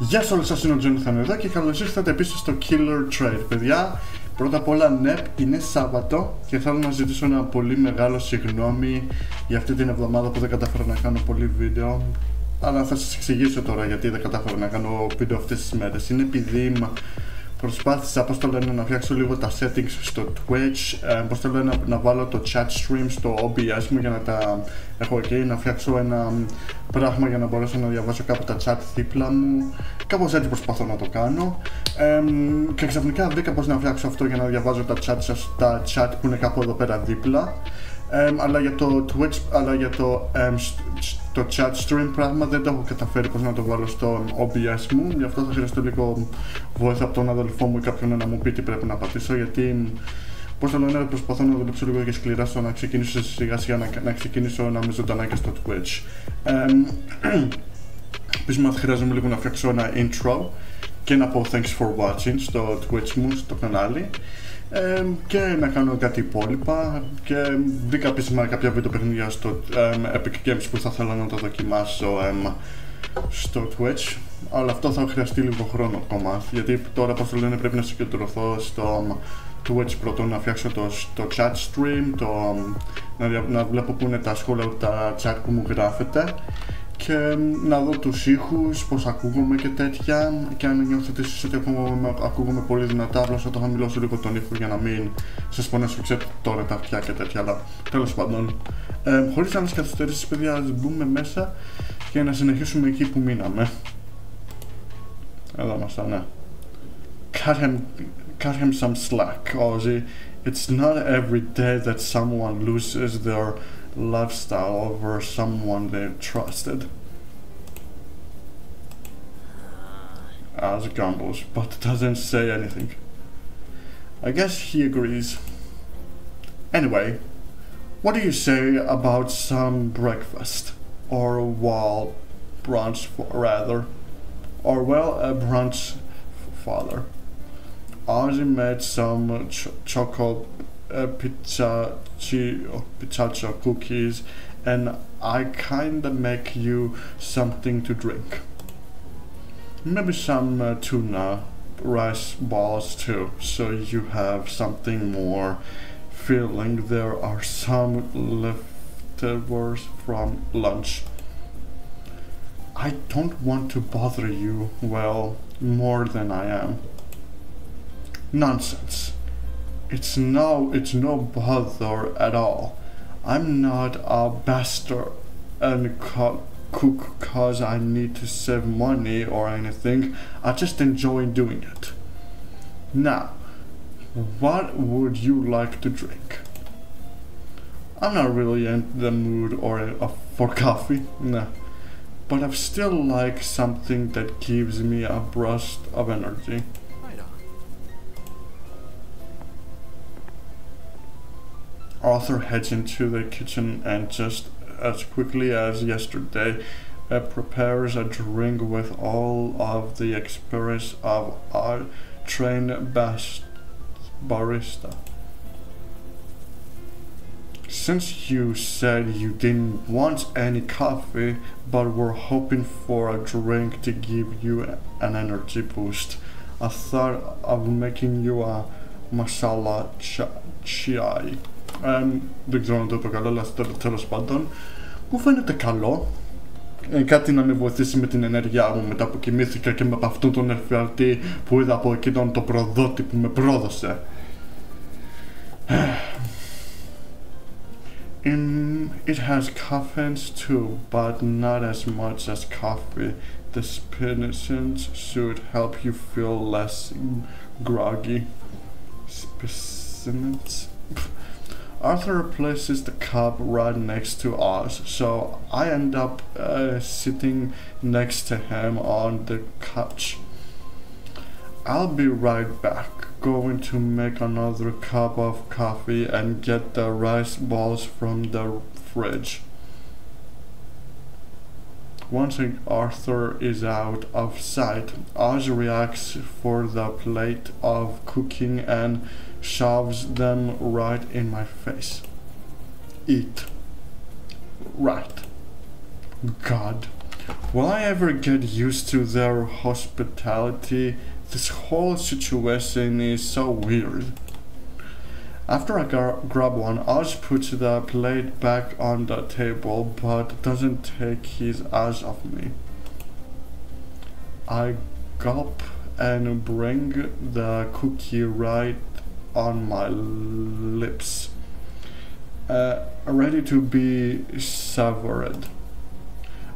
Γεια σας όλους, είναι ο JohnyThan εδώ και καλώς ήρθατε επίσης στο Killer Trade. Παιδιά, πρώτα απ' όλα ναι, είναι Σάββατο και θέλω να ζητήσω ένα πολύ μεγάλο συγγνώμη για αυτή την εβδομάδα που δεν κατάφερα να κάνω πολύ βίντεο. Αλλά θα σας εξηγήσω τώρα γιατί δεν κατάφερα να κάνω βίντεο αυτές τις μέρες. Είναι επειδή προσπάθησα, πώς το λένε, να φτιάξω λίγο τα settings στο Twitch, πώς το λένε, να βάλω το chat stream στο OBS μου για να τα έχω εκεί, να φτιάξω ένα πράγμα για να μπορέσω να διαβάσω κάπου τα chat δίπλα μου. Κάπως έτσι προσπαθώ να το κάνω. Και ξαφνικά βρήκα πώς να φτιάξω αυτό για να διαβάζω τα chat που είναι κάπου εδώ πέρα δίπλα. Αλλά για το Twitch, αλλά για το chat stream πράγμα δεν το έχω καταφέρει πώς να το βάλω στο OBS μου. Γι' αυτό θα χρειαστώ λίγο βοήθεια από τον αδελφό μου ή κάποιον να μου πει τι πρέπει να πατήσω, γιατί πώς το λένε, προσπαθώ να δουλέψω λίγο και σκληρά στο να ξεκινήσω σιγά σιγά να ξεκινήσω να είμαι ζωντανά και στο Twitch. Επίσης χρειάζομαι λίγο να φτιάξω ένα intro και να πω thanks for watching στο Twitch μου, στο κανάλι. Και να κάνω κάτι υπόλοιπα και βρήκα επίσημα κάποια βίντεο παιχνίδια στο Epic Games που θα ήθελα να το δοκιμάσω στο Twitch, αλλά αυτό θα χρειαστεί λίγο χρόνο ακόμα, γιατί τώρα, πώς το λένε, πρέπει να συγκεντρωθώ στο Twitch πρώτον, να φτιάξω το chat stream, να βλέπω που είναι τα σχόλια, τα chat που μου γράφετε και να δω τους ήχους, πώς ακούγομαι και τέτοια, και αν νιώθετε εσείς ότι ακούγομαι πολύ δυνατά, απλώς θα το χαμηλώσω λίγο τον ήχο για να μην σας πονέσω, ξέρετε τώρα τα αυτιά και τέτοια, αλλά τέλος πάντων. Χωρίς άλλες καθυστερήσεις, παιδιά, ας μπούμε μέσα και να συνεχίσουμε εκεί που μείναμε. Εδώ είμαστε, ναι. Cut him some slack, Ozzy. It's not every day that someone loses their lifestyle over someone they trusted. As grumbles, but doesn't say anything. I guess he agrees. Anyway, what do you say about some breakfast? Or brunch rather. Or a brunch father. Ozzy made some chocolate pizza cookies, and I kinda make you something to drink. Maybe some tuna rice balls too, so you have something more filling. There are some leftovers from lunch. I don't want to bother you, more than I am. Nonsense. It's no bother at all. I'm not a bastard and cook cause I need to save money or anything. I just enjoy doing it. Now, what would you like to drink? I'm not really in the mood for coffee, no. But I still like something that gives me a burst of energy. Arthur heads into the kitchen and just as quickly as yesterday prepares a drink with all of the experience of our trained barista. Since you said you didn't want any coffee but were hoping for a drink to give you an energy boost, I thought of making you a masala chai. Δεν ξέρω αν το είπα καλό, αλλά τέλος πάντων μου φαίνεται καλό, κάτι να με βοηθήσει με την ενέργειά μου μετά που κοιμήθηκα και με αυτόν τον εφιαλτή που είδα από εκείνον το προδότη που με πρόδωσε. It has caffeine too, but not as much as coffee. The spinach should help you feel less groggy. Arthur places the cup right next to us, so I end up sitting next to him on the couch. I'll be right back, going to make another cup of coffee and get the rice balls from the fridge. Once Arthur is out of sight, Oz reacts for the plate of cooking and shoves them right in my face. Eat. Right. God. Will I ever get used to their hospitality? This whole situation is so weird. After I grab one, Oz puts the plate back on the table, but doesn't take his eyes off me. I gulp and bring the cookie right on my lips, ready to be savored.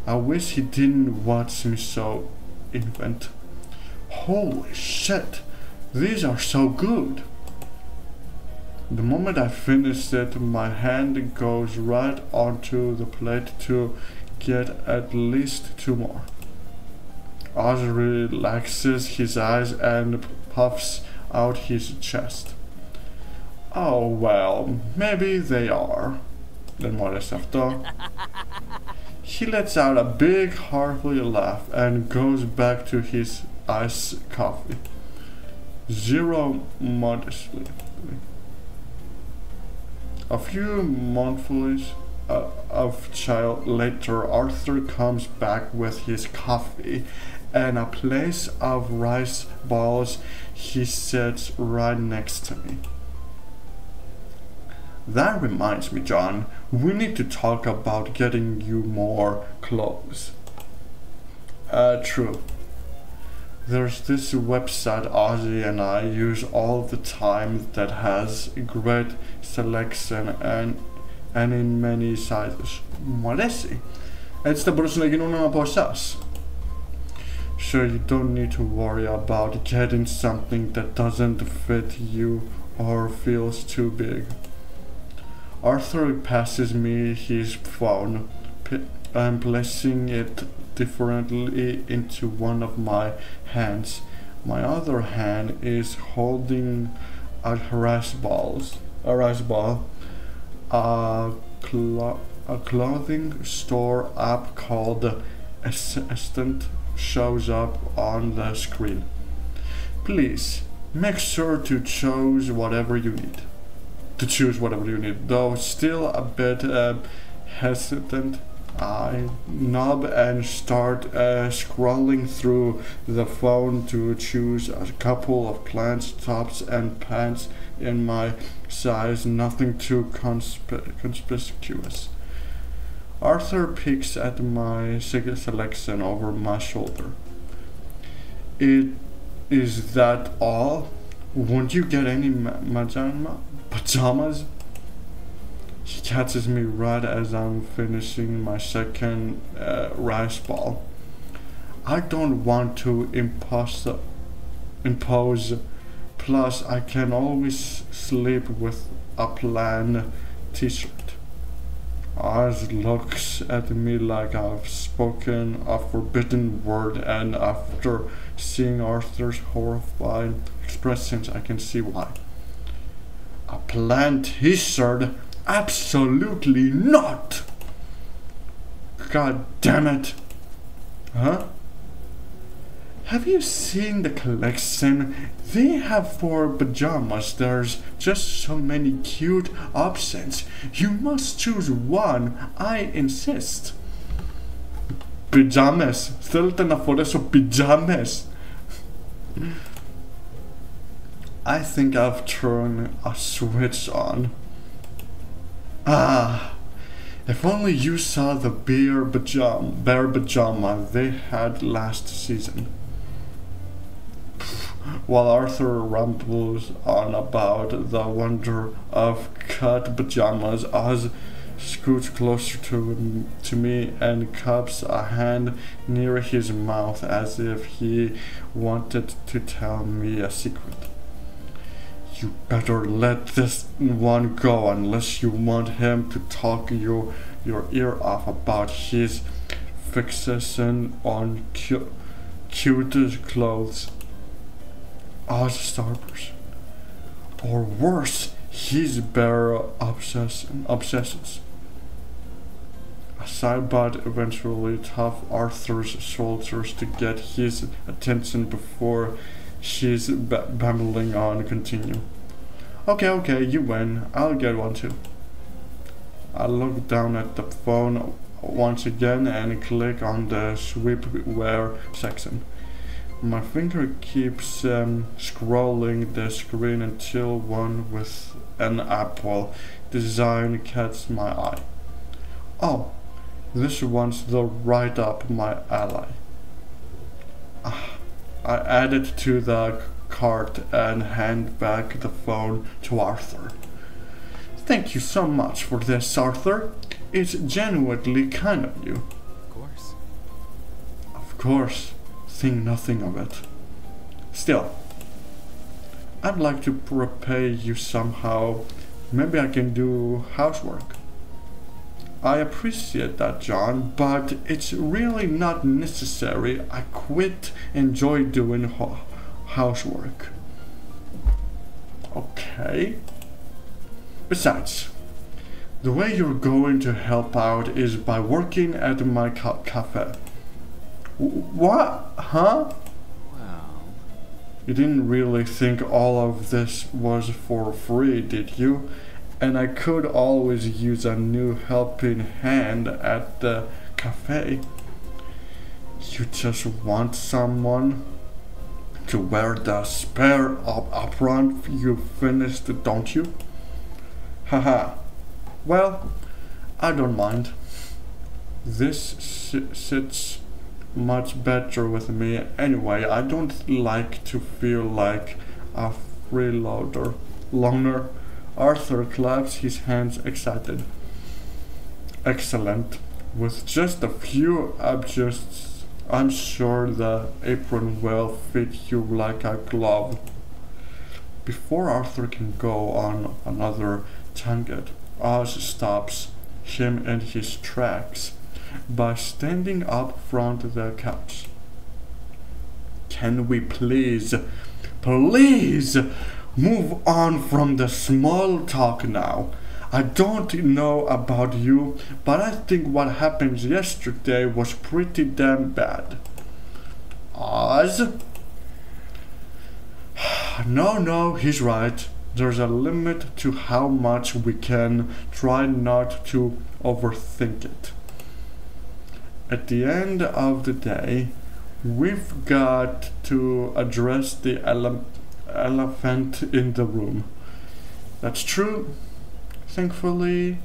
I wish he didn't watch me so invent. Holy shit, these are so good. The moment I finish it, my hand goes right onto the plate to get at least 2 more. Oz relaxes his eyes and puffs out his chest. Oh well, maybe they are. Δεν μου αρέσει αυτό. He lets out a big hearty laugh and goes back to his iced coffee. Zero modestly. A few months of child later, Arthur comes back with his coffee and a plate of rice balls. He sits right next to me. That reminds me, John, we need to talk about getting you more clothes. True. There's this website Ozzy and I use all the time that has great selection and in many sizes. Μου αρέσει. Έτσι θα μπορούσαν να γίνουν από εσάς. So you don't need to worry about getting something that doesn't fit you or feels too big. Arthur passes me his phone. I'm placing it differently into one of my hands. My other hand is holding a rice ball. A clothing store app called Assistant shows up on the screen. Please make sure to choose whatever you need. Though still a bit hesitant, I nod and start scrolling through the phone to choose a couple of plants, tops and pants in my size, nothing too conspicuous. Arthur peeks at my selection over my shoulder. Is that all? Won't you get any pajamas? He catches me right as I'm finishing my second rice ball. I don't want to impose. Plus, I can always sleep with a plain t-shirt. Oz looks at me like I've spoken a forbidden word, and after seeing Arthur's horrified expressions, I can see why. A plain t-shirt? Absolutely not! God damn it! Huh? Have you seen the collection? They have 4 pajamas. There's just so many cute options. You must choose one. I insist. Pyjamas. Θέλετε να φορέσω pyjamas? I think I've turned a switch on. Ah, if only you saw the bear pajama they had last season. While Arthur rambles on about the wonder of cut pajamas, Oz scoots closer to me and cups a hand near his mouth as if he wanted to tell me a secret. You better let this one go unless you want him to talk your ear off about his fixation on cute clothes. Oz starvers. Or worse, his bare obsessions. A sidebot eventually tough Arthur's shoulders to get his attention before she's babbling on. Continue. Okay, you win. I'll get one too. I look down at the phone once again and click on the sweepware section. My finger keeps scrolling the screen until one with an apple design catches my eye. Oh, this one's the right up my alley. I add it to the cart and hand back the phone to Arthur. Thank you so much for this, Arthur. It's genuinely kind of you. Of course. Of course. Think nothing of it. Still, I'd like to repay you somehow. Maybe I can do housework. I appreciate that, John, but it's really not necessary. I quite enjoy doing housework. Okay. Besides, the way you're going to help out is by working at my cafe. What? Huh? Well... You didn't really think all of this was for free, did you? And I could always use a new helping hand at the cafe. You just want someone to wear the spare apron you finished, don't you? Haha. Well, I don't mind. This sits much better with me anyway. I don't like to feel like a freeloader. Loner. Arthur claps his hands excited. Excellent. With just a few adjusts, I'm sure the apron will fit you like a glove. Before Arthur can go on another tangent, Oz stops him in his tracks by standing up front the couch. Can we please move on from the small talk now? I don't know about you, but I think what happened yesterday was pretty damn bad. Oz? No, he's right. There's a limit to how much we can try not to overthink it. At the end of the day, we've got to address the elephant in the room. That's true. Thankfully,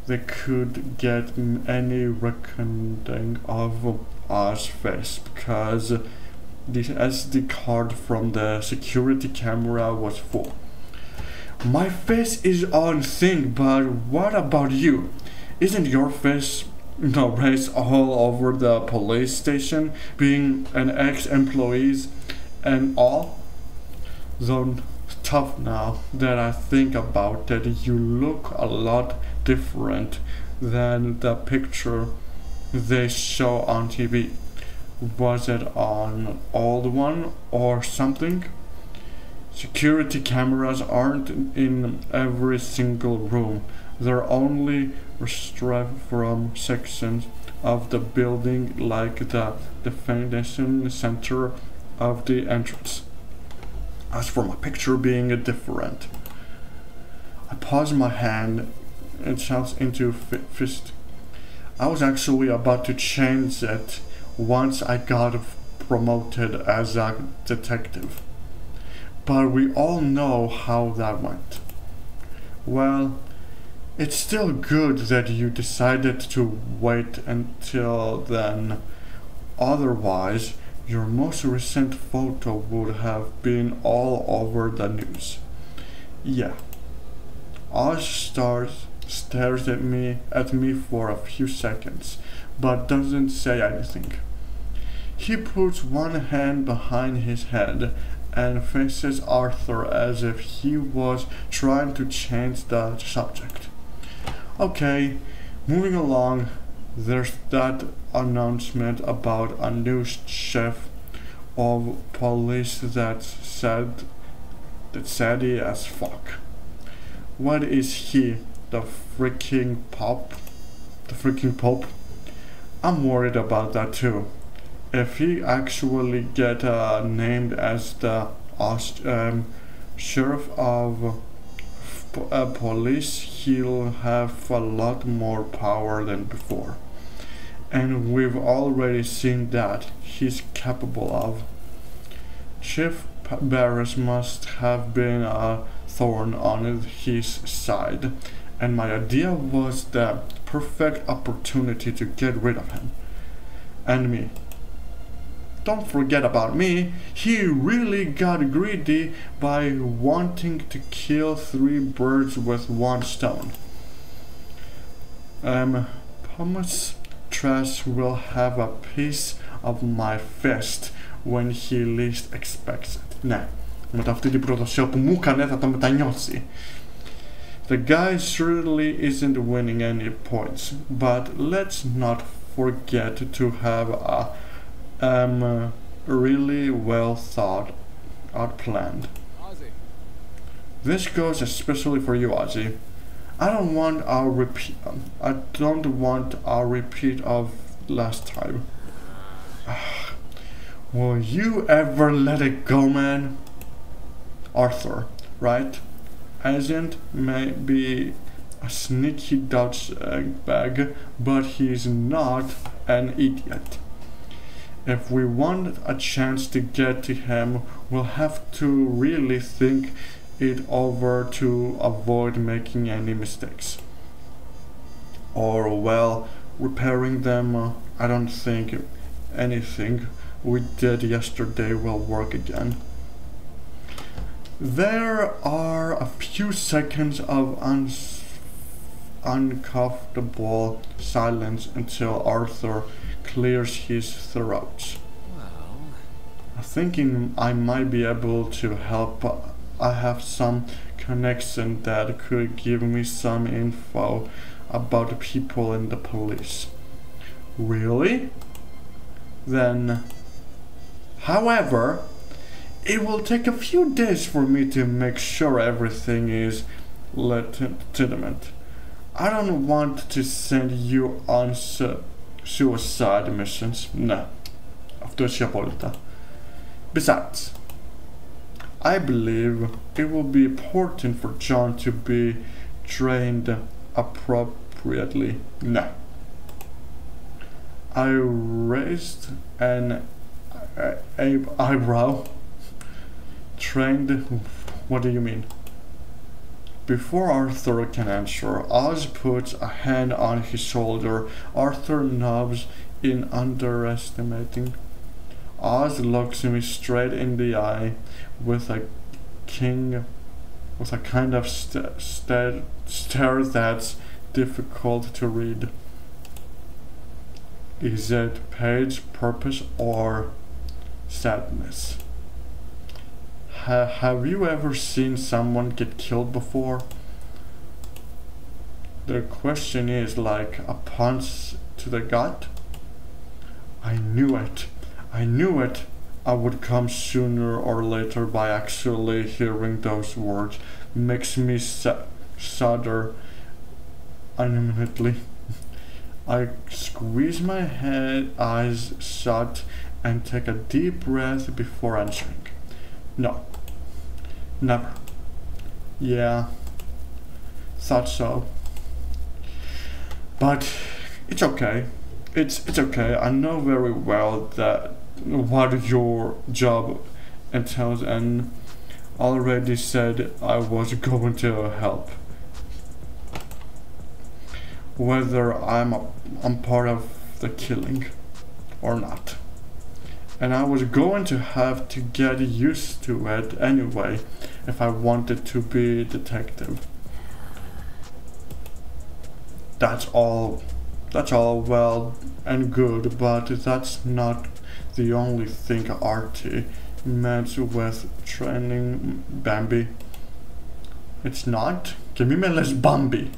they could get any recording of Oz's face because the SD card from the security camera was full. My face is on thing, but what about you? Isn't your face raised all over the police station, being an ex-employee and all? Though tough now that I think about it, you look a lot different than the picture they show on TV. Was it an old one or something? Security cameras aren't in every single room. They're only restricted from sections of the building like the definition center of the entrance. As for my picture being different, I pause my hand and shouts into fist. I was actually about to change it once I got promoted as a detective. But we all know how that went. Well, it's still good that you decided to wait until then. Otherwise, your most recent photo would have been all over the news. Yeah. Oz stares at me for a few seconds, but doesn't say anything. He puts one hand behind his head and faces Arthur as if he was trying to change the subject. Okay, moving along, there's that announcement about a new chief of police that's saddy as fuck. What is he, the freaking pope? I'm worried about that too. If he actually get named as the sheriff of police, he'll have a lot more power than before. and we've already seen that he's capable of. Chief Barris must have been a thorn on his side, and my idea was the perfect opportunity to get rid of him. And me. Don't forget about me. He really got greedy by wanting to kill 3 birds with 1 stone. Thomas Trash will have a piece of my fist when he least expects it. Ναι, μετά αυτή την προδοσία που μου έκανε θα το μετανιώσει. The guy surely isn't winning any points, but let's not forget to have a really well thought out plan. Ozzy. This goes especially for you, Ozzy. I don't want a repeat of last time. Will you ever let it go, man? Arthur, right? Agent may be a sneaky douchebag, but he's not an idiot. If we want a chance to get to him, we'll have to really think it over to avoid making any mistakes. Or, well, repairing them. I don't think anything we did yesterday will work again. There are a few seconds of uncomfortable silence until Arthur clears his throat. Well, Thinking I might be able to help. I have some connection that could give me some info about the people in the police. Really? Then, however, it will take a few days for me to make sure everything is legitimate. I don't want to send you on suicide missions. No. Αυτό εσύ απόλυτα. Besides, I believe it will be important for John to be trained appropriately. No. I raised an eyebrow. Trained? What do you mean? Before Arthur can answer, Oz puts a hand on his shoulder. Arthur nubs in underestimating. Oz looks me straight in the eye with a kind of stare that's difficult to read. Is it page purpose or sadness? Have you ever seen someone get killed before? The question is like a punch to the gut. I knew it. I knew it. I would come sooner or later by actually hearing those words. Makes me shudder unminutely. I squeeze my eyes shut and take a deep breath before answering. No. Never. Yeah. Thought so. But it's okay. It's okay. I know very well that what your job entails and already said I was going to help. Whether I'm part of the killing or not. And I was going to have to get used to it anyway if I wanted to be a detective. That's all well and good, but that's not the only thing Artie meant with training Bambi. It's not? Και μη με λες Bambi.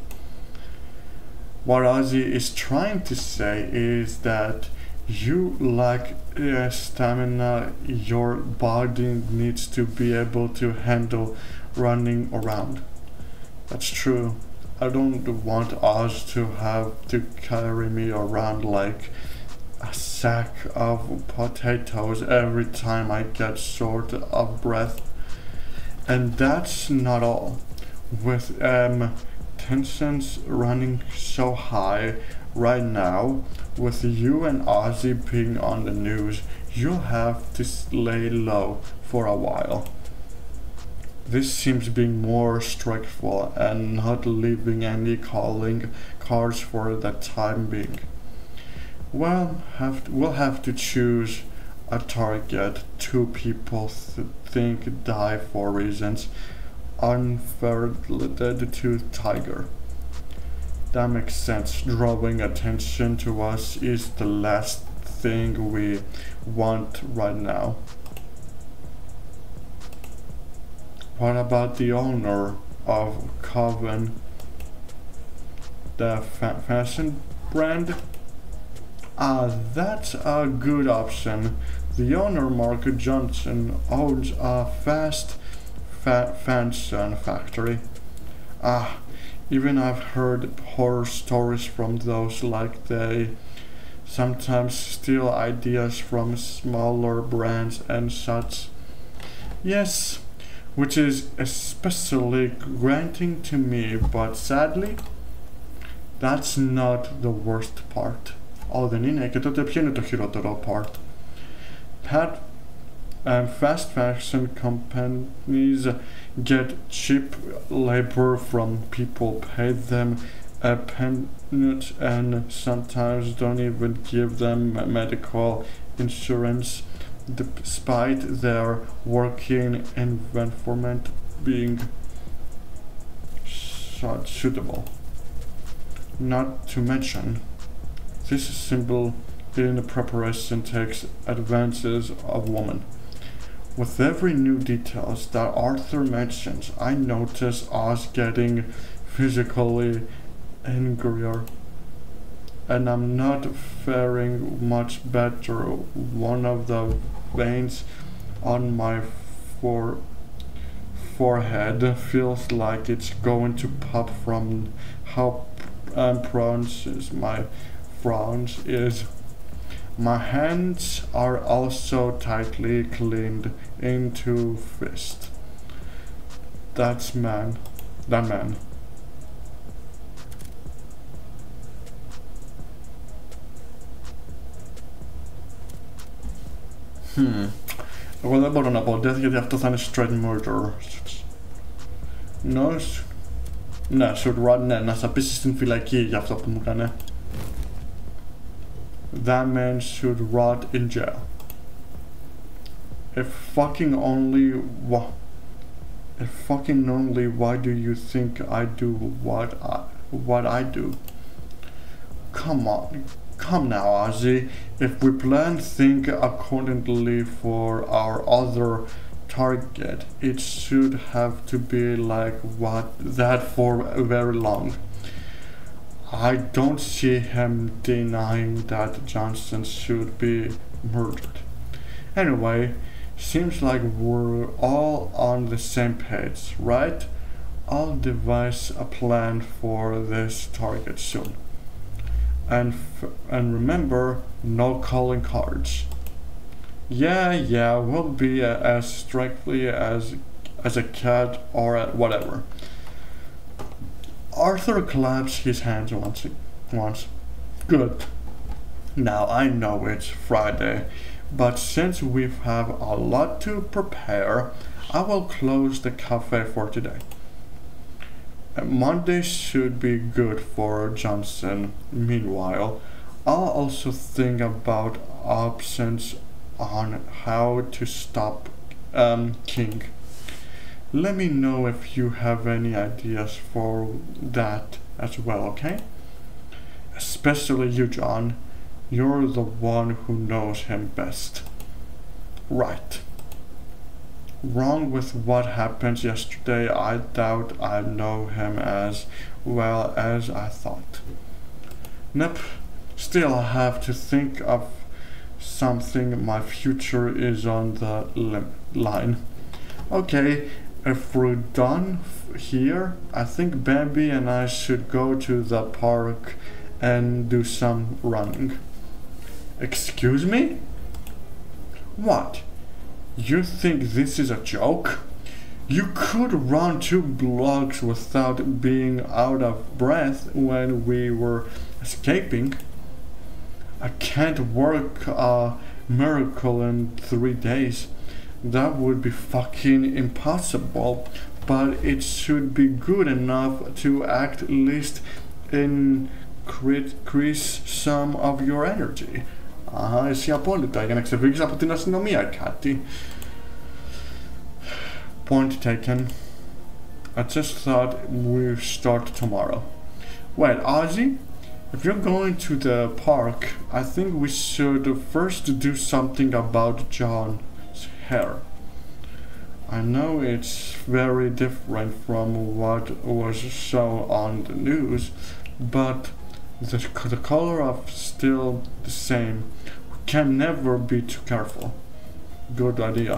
What Ozzy is trying to say is that you lack stamina. Your body needs to be able to handle running around. That's true. I don't want Oz to have to carry me around like a sack of potatoes every time I get short of breath. And that's not all. With tensions running so high, right now, with you and Ozzy being on the news, you'll have to lay low for a while. This seems being more stressful and not leaving any calling cards for the time being. Well, we'll have to choose a target two people think die for reasons unrelated to Tiger. That makes sense. Drawing attention to us is the last thing we want right now. What about the owner of Coven, the fashion brand? That's a good option. The owner, Mark Johnson, owns a fast fashion factory. Even I've heard horror stories from those, like they sometimes steal ideas from smaller brands and such. Yes, which is especially granting to me, but sadly, that's not the worst part. Δεν είναι, και τότε ποιο είναι το χειρότερο part? Fast fashion companies get cheap labor from people, pay them a peanut, and sometimes don't even give them medical insurance, despite their working environment being suitable. Not to mention, this symbol in preparation takes advances of women. With every new details that Arthur mentions, I notice us getting physically angrier, and I'm not faring much better. One of the veins on my forehead feels like it's going to pop from how pronounced my frowns is. My hands are also tightly cleaned into fist. That man. Εγώ δεν μπορώ να πω death γιατί αυτό θα είναι straight murder. Ναι, should rot, ναι, να σε πείσει στην φυλακή για αυτό που μου έκανε. That man should rot in jail. If fucking only why do you think I do what I do? Come now, Ozzy. If we plan things accordingly for our other target, it should have to be like that for very long. I don't see him denying that Johnson should be murdered. Anyway, seems like we're all on the same page, right? I'll devise a plan for this target soon. And remember, no calling cards. Yeah, we'll be as strictly as a cat or whatever. Arthur claps his hands once. Good. Now I know it's Friday, but since we have a lot to prepare, I will close the cafe for today. Monday should be good for Johnson. Meanwhile, I'll also think about options on how to stop King. Let me know if you have any ideas for that as well, okay? Especially you, John. You're the one who knows him best. Right. Wrong with what happened yesterday. I doubt I know him as well as I thought. Nope. Still, I have to think of something. My future is on the line. Okay. If we're done here, I think Bambi and I should go to the park and do some running. Excuse me? What? You think this is a joke? You could run 2 blocks without being out of breath when we were Escaping? I can't work a miracle in 3 days. That would be fucking impossible, but it should be good enough to at least increase some of your energy. Εσύ απόλυτα, για να ξεφύγεις από την αστυνομία κάτι. Point taken. I just thought we'd start tomorrow. Wait, Ozzy? If you're going to the park, I think we should first do something about John's hair. I know it's very different from what was shown on the news, but the color of still the same. We can never be too careful. Good idea.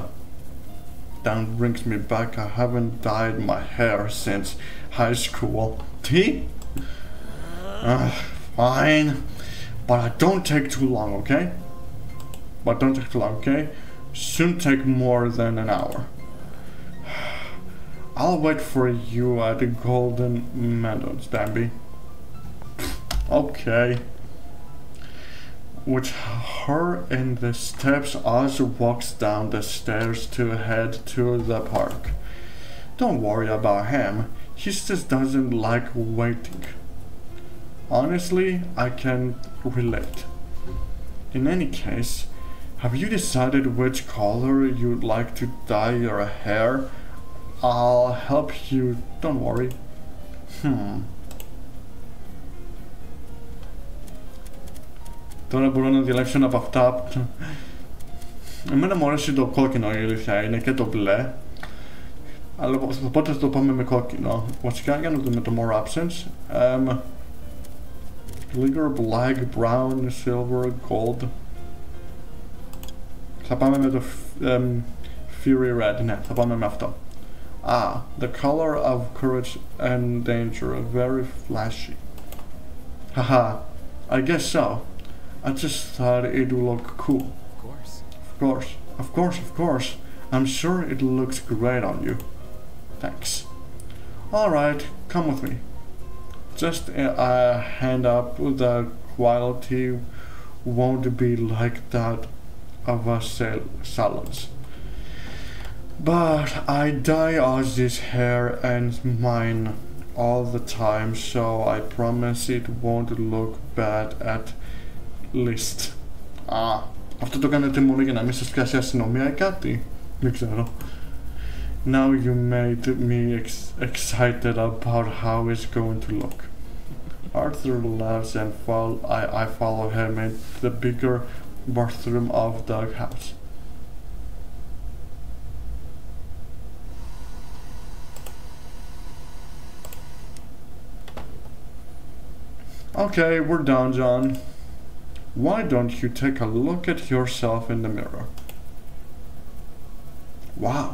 That brings me back. I haven't dyed my hair since high school. Tea? Fine. But I don't take too long, okay? Shouldn't take more than an hour. I'll wait for you at the Golden Meadows, Bambi. Okay. With her in the steps, Oz walks down the stairs to head to the park. Don't worry about him. He just doesn't like waiting. Honestly, I can relate. In any case, have you decided which color you'd like to dye your hair? I'll help you, don't worry. Τώρα μπορώ να διαλέξω ένα από αυτά. Εμένα μου αρέσει το κόκκινο, η αλήθεια είναι, και το μπλε. Αλλά οπότε θα το πάμε με κόκκινο. Βασικά για να δούμε το more options. Liquor, black, brown, silver, gold. Θα πάμε με το Fury Red, ναι, θα πάμε με αυτό. The color of courage and danger, very flashy. Haha, I guess so. I just thought it would look cool. Of course. I'm sure it looks great on you. Thanks. Alright, come with me. Just hand up, the quality won't be like that of a salons. But I dye Ozzy's hair and mine all the time, so I promise it won't look bad at least. Αυτό το κάνετε μόνο για να μην σας πιάσει αστυνομία ή κάτι? Δεν ξέρω. Now you made me excited about how it's going to look. Arthur laughs and I follow him into the bigger bathroom of the house. Okay, we're done, John. Why don't you take a look at yourself in the mirror? Wow.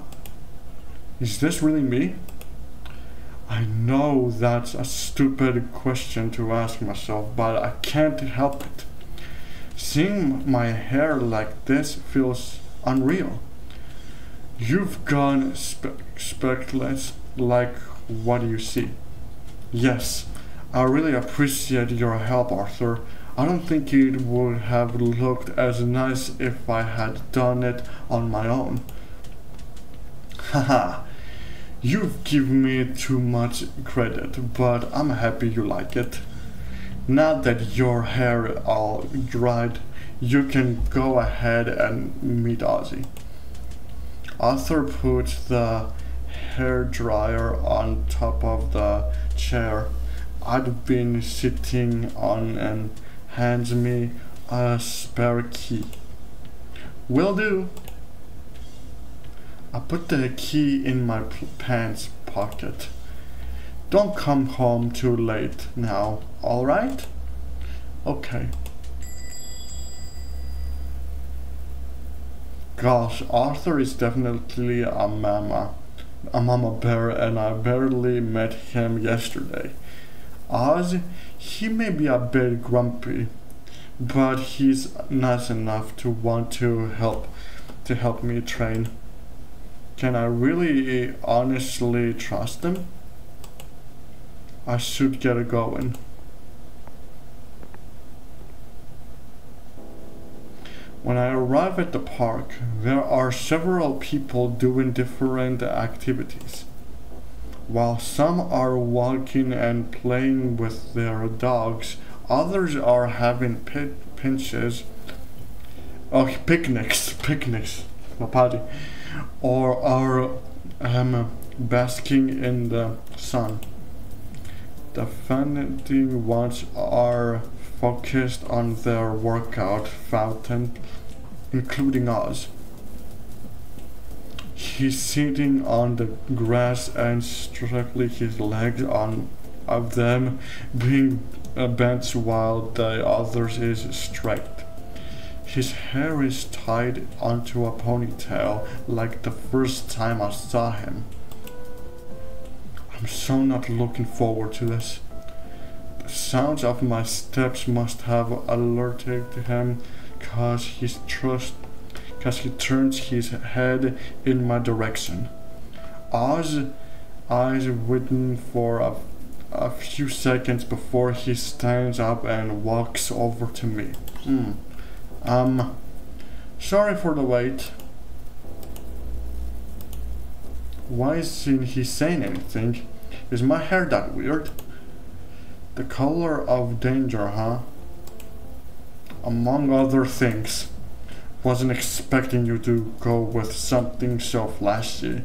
Is this really me? I know that's a stupid question to ask myself, but I can't help it. Seeing my hair like this feels unreal. You've gone speckless like what you see. Yes, I really appreciate your help, Arthur. I don't think it would have looked as nice if I had done it on my own. Haha, you've given me too much credit, but I'm happy you like it. Now that your hair all dried, you can go ahead and meet Ozzy. Arthur puts the hairdryer on top of the chair I'd been sitting on and hands me a spare key. Will do. I put the key in my pants pocket. Don't come home too late now, alright? Okay. Gosh, Arthur is definitely a mama bear, and I barely met him yesterday. Oz, he may be a bit grumpy, but he's nice enough to want to help me train. Can I really honestly trust him? I should get it going. When I arrive at the park, there are several people doing different activities. While some are walking and playing with their dogs, others are having picnics, a party, or are basking in the sun. The funny ones are focused on their workout fountain, including us. He's sitting on the grass and stretching his legs on of them being bent while the others is straight. His hair is tied onto a ponytail like the first time I saw him. I'm so not looking forward to this. The sounds of my steps must have alerted him cause he turns his head in my direction. Eyes waiting for a few seconds before he stands up and walks over to me. Sorry for the wait. Why isn't he saying anything? Is my hair that weird? The color of danger, huh? Among other things. Wasn't expecting you to go with something so flashy.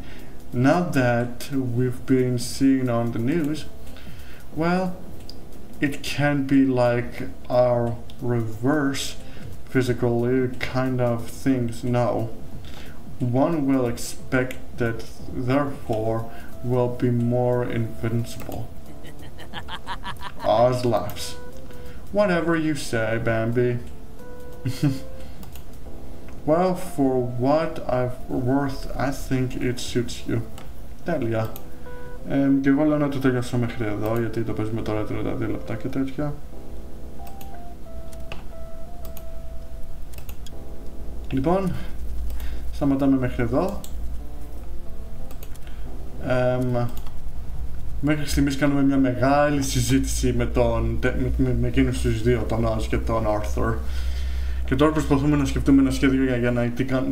Now that we've been seeing on the news, well, it can be like our reverse physically kind of things. No. One will expect that, therefore, will be more invincible. Oz laughs. Whatever you say, Bambi. Well, for what I've worth, I think it suits you. Τέλεια. Και εγώ λέω να το τελειώσω μέχρι εδώ, γιατί το παίζουμε τώρα 32 λεπτά και τέτοια. Λοιπόν, σταματάμε μέχρι εδώ. Μέχρι στιγμής κάνουμε μια μεγάλη συζήτηση με εκείνους τους δύο, τον Oz και τον Arthur. Και τώρα προσπαθούμε να σκεφτούμε ένα σχέδιο για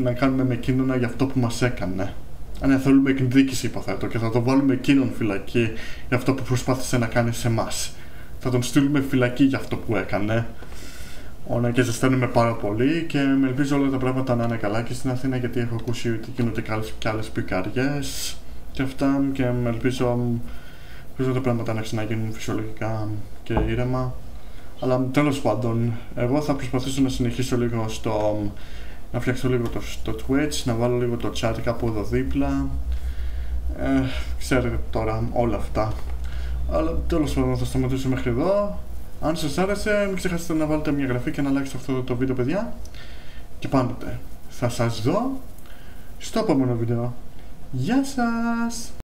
να κάνουμε με εκείνον για αυτό που μας έκανε. Αν θέλουμε εκδίκηση, υποθέτω, και θα το βάλουμε εκείνον φυλακή για αυτό που προσπάθησε να κάνει σε εμάς. Θα τον στείλουμε φυλακή για αυτό που έκανε. Ωραία, και ζεσταίνουμε πάρα πολύ και με ελπίζω όλα τα πράγματα να είναι καλά και στην Αθήνα, γιατί έχω ακούσει ότι γίνονται και άλλες πικαριές και αυτά, και με ελπίζω τα πράγματα να ξαναγίνουν φυσιολογικά και ήρεμα. Αλλά τέλος πάντων, εγώ θα προσπαθήσω να συνεχίσω λίγο να φτιάξω λίγο το Twitch, να βάλω λίγο το chat κάπου εδώ δίπλα. Ξέρετε τώρα όλα αυτά. Αλλά τέλος πάντων θα σταματήσω μέχρι εδώ. Αν σας άρεσε, μην ξεχάσετε να βάλετε μια εγγραφή και να like αυτό το βίντεο, παιδιά. Και πάντοτε θα σας δω στο επόμενο βίντεο. Γεια σας!